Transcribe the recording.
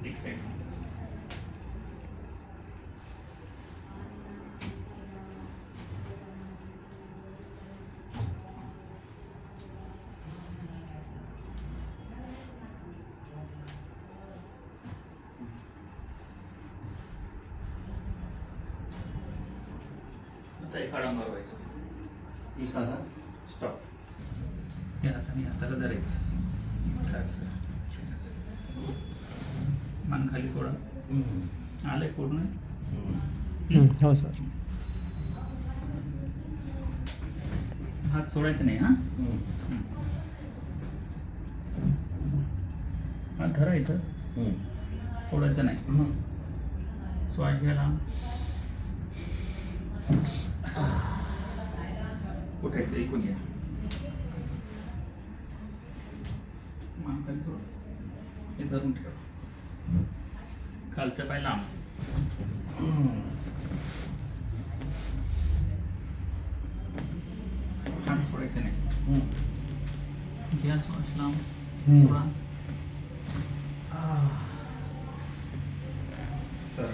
एक साईड. आता एक आडांवर व्हायचं. ही साधा स्टॉप. या हाताने हाताला धरायचं असं. मान खाली सोडा. आलंय पूर्ण. हो सर. हात सोडायचं नाही. हां, हात धरा इथं. सोडायचं नाही. श्वास घ्यायला. उठायचं. ऐकून घ्या. मान खाली सोडा. हे धरून ठेवा. खालच्या पाय लांब. हात सोडायचे नाही. घ्या श्वास लांब. सोडा. सर